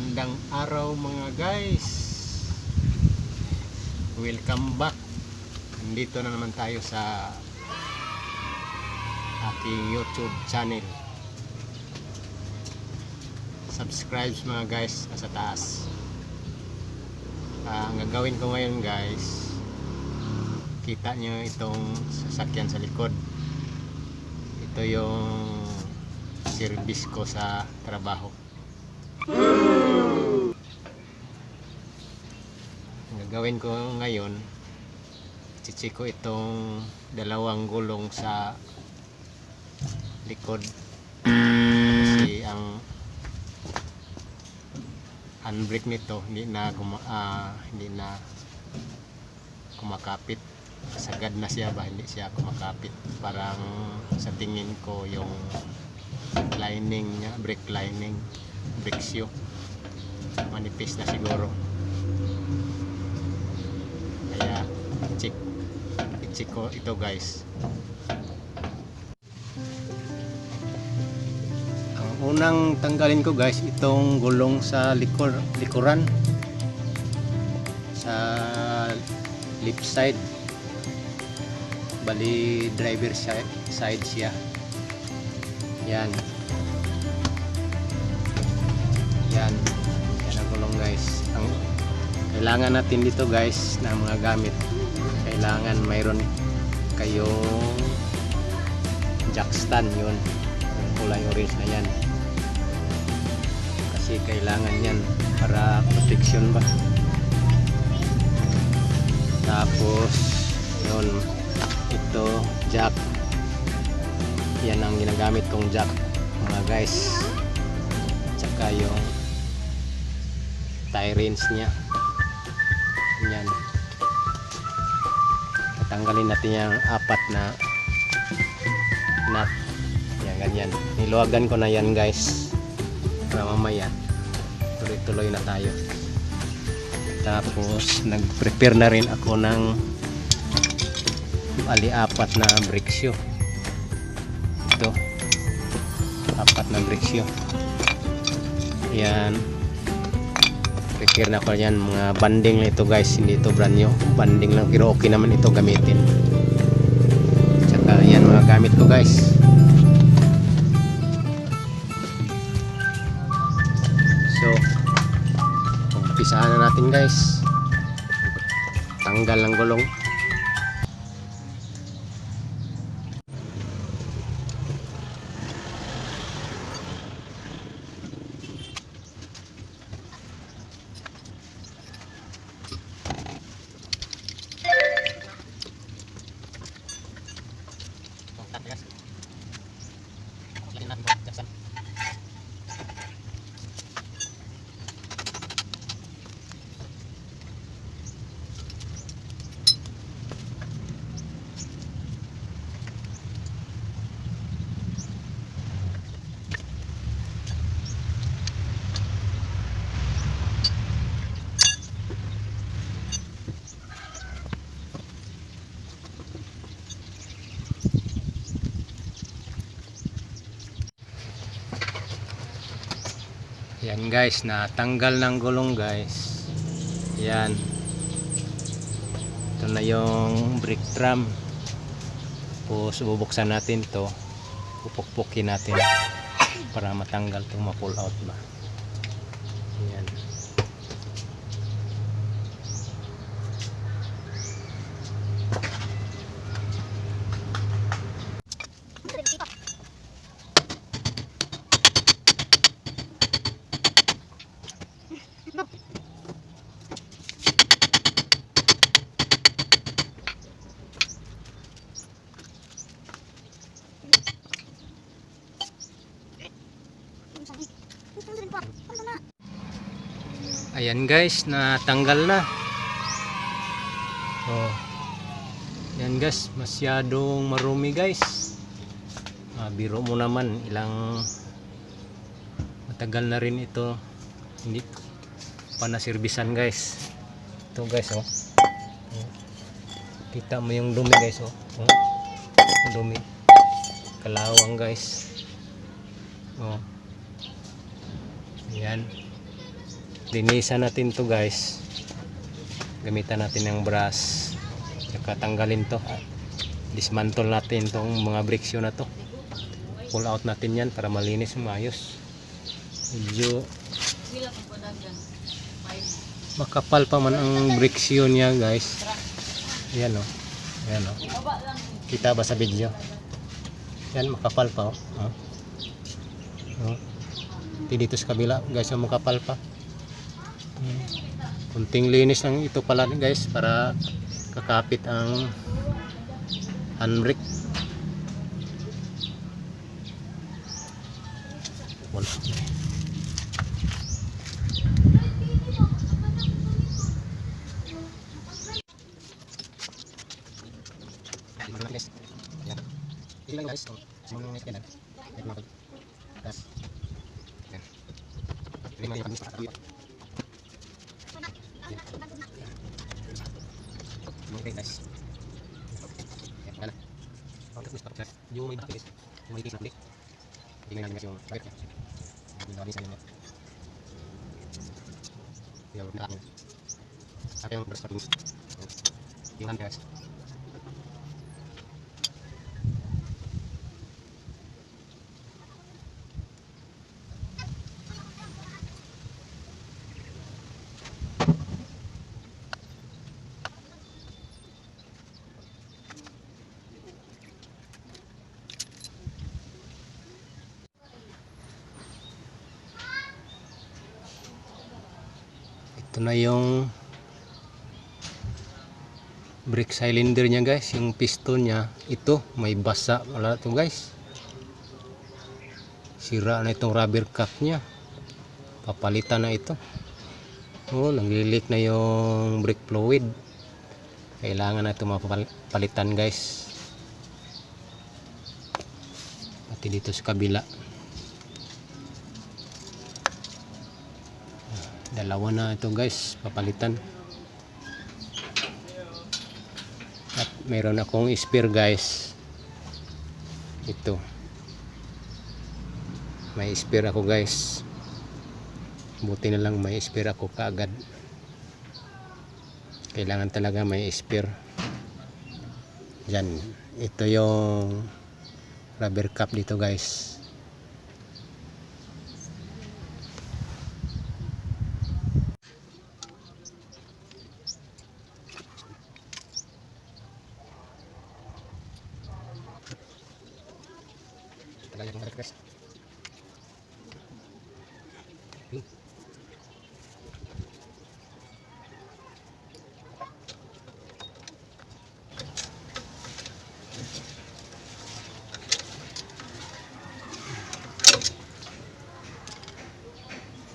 Magandang araw mga guys. Welcome back. Nandito na naman tayo sa aking YouTube channel. Subscribe mga guys sa taas. Ang gagawin ko ngayon guys, kita nyo itong sasakyan sa likod. Ito yung service ko sa trabaho. Ang gagawin ko ngayon, chichik ko itong dalawang gulong sa likod kasi ang handbrake nito hindi na kumakapit. Sagad na siya ba, hindi siya kumakapit. Parang sa tingin ko yung lining niya, brake lining, brake shoe manipis na siguro, kaya i-check ko ito guys. Ang unang tanggalin ko guys, itong gulong sa likuran sa left side, bali driver side siya. Yan ang gulong guys. Ang kailangan natin dito guys na mga gamit, kailangan mayroon kayong jack stand, yun yung kulay orange na yan, kasi kailangan yan para protection ba. Tapos yun, ito jack, yan ang ginagamit kong jack mga guys. Tsaka yung tie rings nya, yan. Tatanggalin natin yung apat na nut, yan ganyan. Niluwagan ko na yan guys para mamaya tuloy-tuloy na tayo. Tapos nag-prepare na rin ako ng apat na brake shoe. Ito, apat na brake shoe. Yan, prepare na ko yan. Mga banding lang ito guys, hindi ito brand new, banding lang, pero okay naman ito gamitin. Tsaka yan mga gamit ko guys. So umpisahan na natin guys, tanggal ng gulong. Yan guys, natanggal ng gulong guys. Yan, ito na yung brake drum. Tapos bubuksan natin to, pupukpukin natin para matanggal to, ma-pull out ba. Yan. Ayan guys, natanggal na. Oh, yan guys, masyadong marumi guys. Biro mo naman, ilang matagal na rin ito hindi pa naservisan guys. Ito guys, oh, kita mo yung dumi guys, oh, dumi, kalawang guys. Oh, yan. linisan natin to guys. Gamitan natin ng brush. Saka tanggalin to. Dismantle natin tong mga briksyo na to. Pull out natin yan para malinis, maayos. Medyo makapal pa man ang briksyo niya guys. Ayan o. Ayan o. Kita ba sa video? Yan, makapal pa o. Dito sa kabila guys, makapal pa. Kunting linis lang ito pala guys para kakapit ang handbrake. Wala. Ilang guys, semua guys kan. Gas. Lima yang kami okay guys. Ya, mana? Kalau kita start yung may bakit. Yung may kisah balik. Tingnan natin yung bakit. Yung nabisa niya. Yung nakakita. Apa yang bersatu. Yung guys. Ito na yung brake cylinder nya guys, yung piston nya. Ito may basa wala to guys, sira na itong rubber cap nya, papalitan na ito. Naglilik na yung brake fluid, kailangan na ito mapalitan guys. Pati dito sa kabila, dalawa na ito guys, papalitan. At meron akong spare guys. Ito, may spare ako guys. Buti na lang may spare ako kaagad. Kailangan talaga may spare. Yan, ito yung rubber cap dito guys.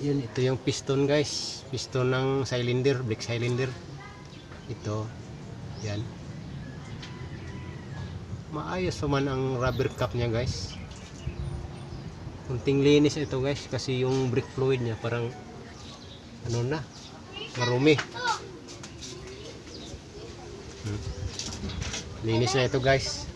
Yun, ito yung piston guys, piston ng cylinder, brake cylinder. Ito, yan. Maayos naman ang rubber cap nya guys. Kunting linis ito guys, kasi yung brake fluid nya parang ano na, marumi. Linis na ito guys.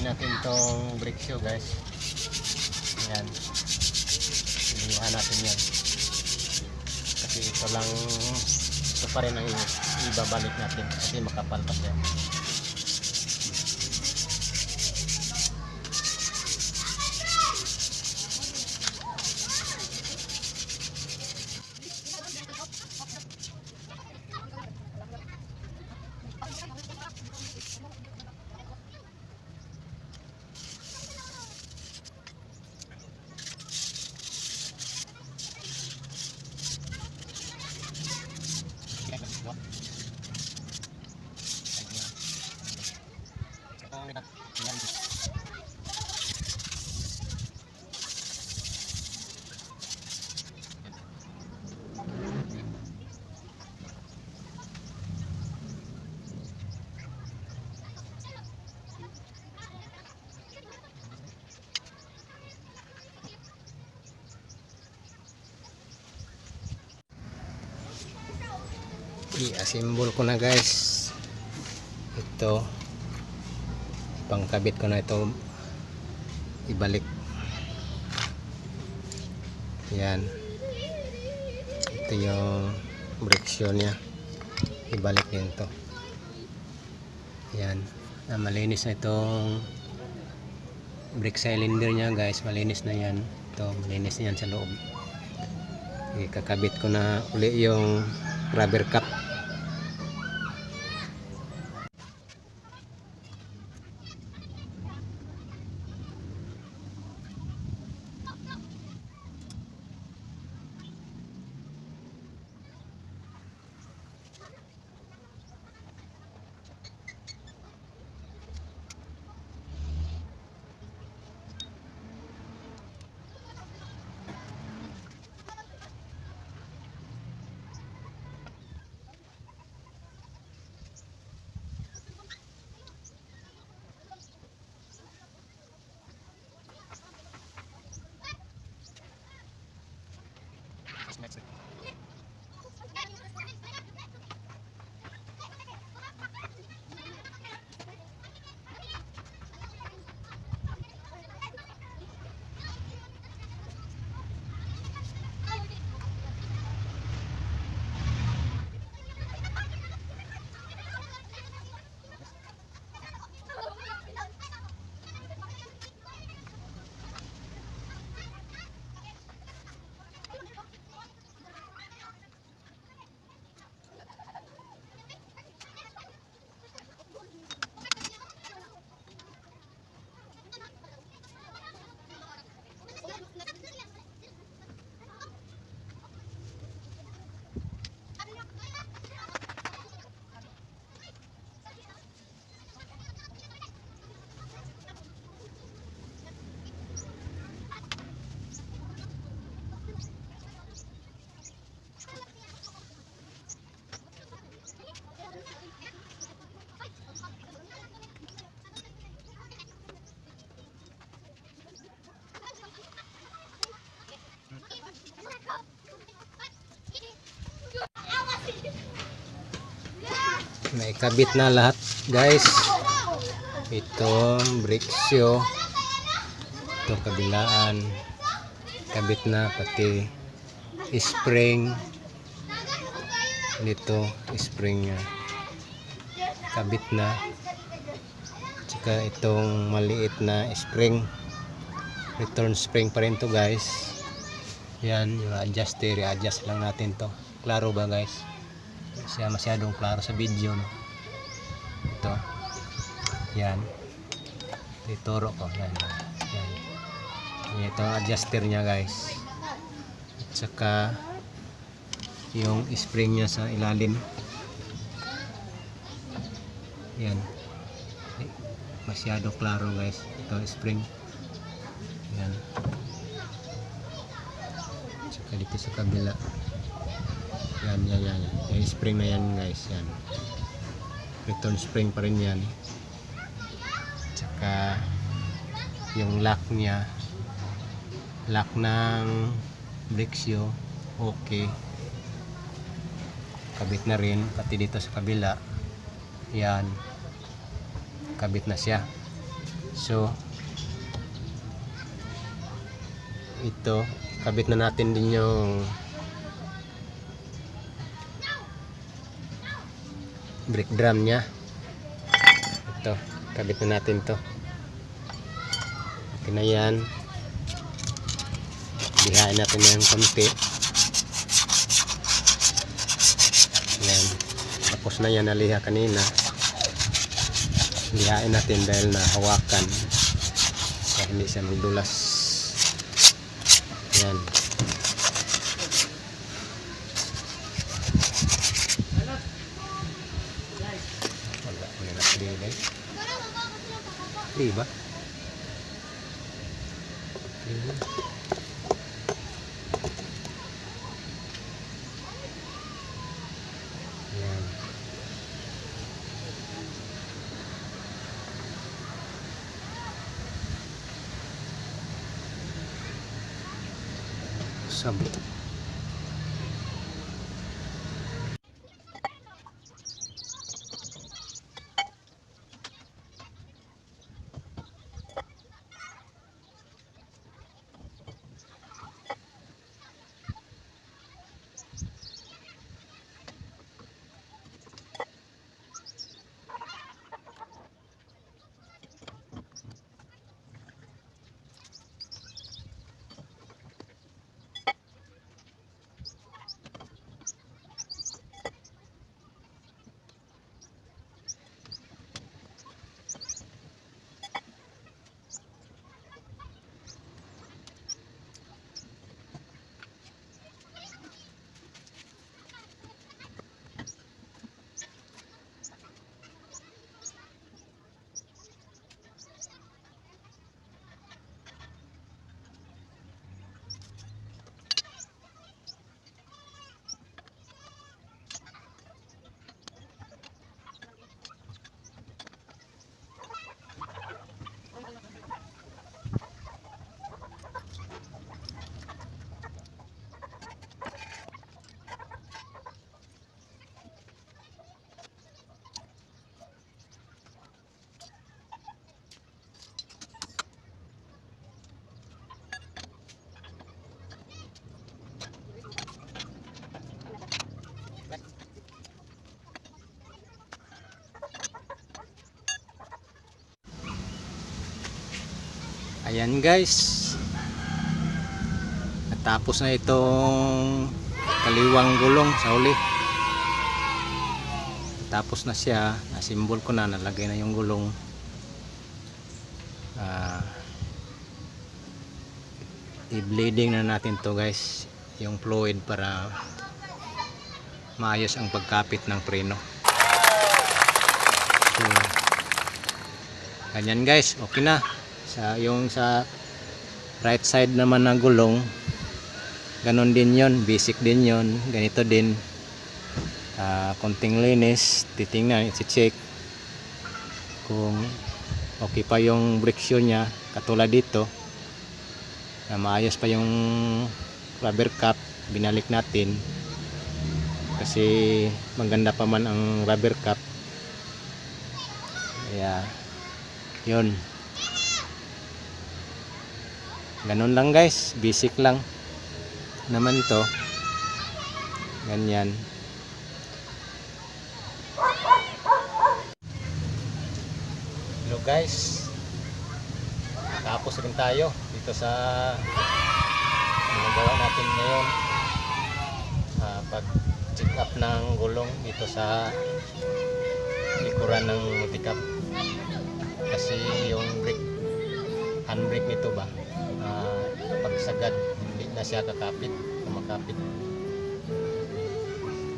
natin tong brake shoe guys. Ayan. Ilihan natin yan. Kasi ito pa rin ang ibabalik natin kasi makapal pa siya. I-assemble ko na guys. Ito pangkabit ko na ito, ibalik. Yan, ito yung brake shoe nya, ibalik din to. Yan, malinis na itong brake cylinder nya guys, malinis na yan. Ito malinis na yan sa loob. Ikakabit ko na uli yung rubber cap. Naikabit na lahat guys. Ito brake shoe, ito kabilaan kabit na, pati spring dito, spring nya kabit na, tsaka itong maliit na spring, return spring pa rin to guys. Yan yung adjuster, i-adjust lang natin to. Klaro ba guys? Siya masyadong klaro sa video, no? Ito yan, ituro ko yan, yan. Ito ang adjuster nya guys, at saka yung spring nya sa ilalim. Yan, masyado klaro guys, ito spring yan, at saka dito sa kabila yan, yung spring na yan guys, yan return spring pa rin yan, tsaka yung lock nya, lock ng brake shoe, okay, kabit na rin, pati dito sa kabila yan kabit na siya. So ito, kabit na natin din yung brake drum nya. Ito, kabit na natin to. Okay na yan. Lihain natin yung konti. Yan. Tapos na yan, naliha kanina. Lihain natin dahil nahawakan para hindi siya magdulas. Yan. Wala ko na nakalilay. Diba? Yan. Sabit. Ayan guys, natapos na itong kaliwang gulong sa uli. Tapos na siya, nasimbol ko na, nalagay na yung gulong. I-bleeding na natin to guys, yung fluid, para maayos ang pagkapit ng preno. So, ganyan guys, okay na. Yung sa right side naman ng gulong, ganon din yon, basic din yon, ganito din. Konting linis, titingnan, i-check kung okay pa yung brake shoe nya, katulad dito na maayos pa yung rubber cap, binalik natin kasi maganda pa man ang rubber cap. Kaya yun, ganun lang guys, basic lang naman to, ganyan. Hello guys, tapos rin tayo dito sa ginagawa natin ngayon, pag check up ng gulong dito sa likuran ng multicab. Kasi yung brake, handbrake nito ba, pag sagad hindi na siya kumakapit.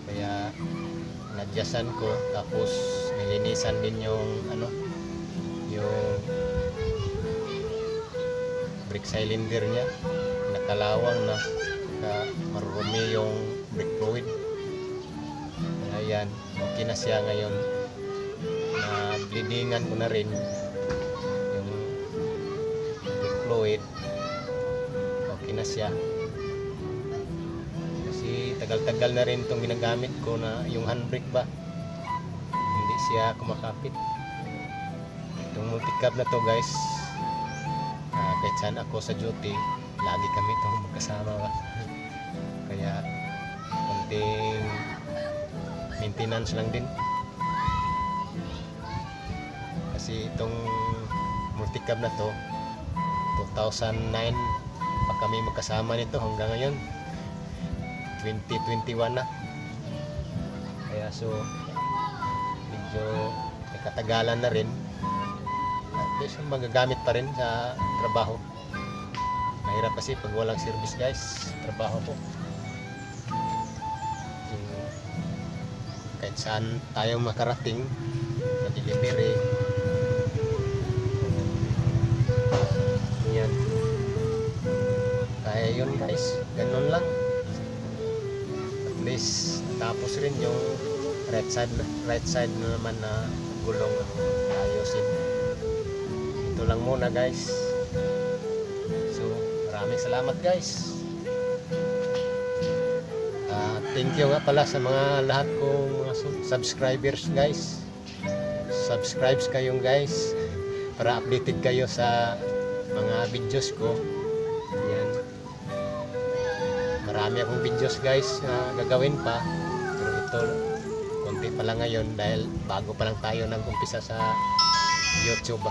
Kaya nadyasan ko, tapos nilinisan din yung yung brake cylinder nya, nakalawang na, marumi yung brake fluid. Ayan, okay na siya ngayon. Na bleedingan ko na rin yung brake fluid, okay na siya. Kasi tagal-tagal na rin itong ginagamit ko, na yung handbrake ba, hindi siya kumakapit. Ito Itong multicab na to guys, kahit saan ako sa duty, lagi kami itong magkasama ba. Kaya konting maintenance lang din. Kasi itong multicab na to 2009 pa kami magkasama nito hanggang ngayon 2021 na. Kaya so medyo may katagalan na rin. At least magagamit pa rin sa trabaho. Mahirap kasi pag walang service guys, trabaho po. Kahit saan tayo makarating na delivery. Yan. Kaya yun guys, ganun lang. At least tapos rin yung right side na naman na gulong ayusin. Ito lang muna guys. So maraming salamat guys. Thank you nga pala sa mga lahat kong mga subscribers guys. Subscribe kayong guys para updated kayo sa mga videos ko. Yan. Marami akong videos guys na gagawin pa. Pero ito konti pa lang ngayon dahil bago pa lang tayo nang umpisa sa YouTube.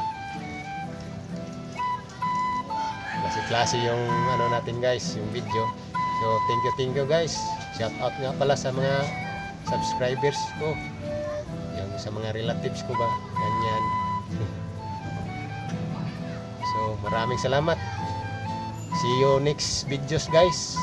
Klase yung ano natin guys, yung video. So thank you guys. Shout out nga pala sa mga subscribers ko, yung sa mga relatives ko ba, ganyan. So maraming salamat. See you next videos guys.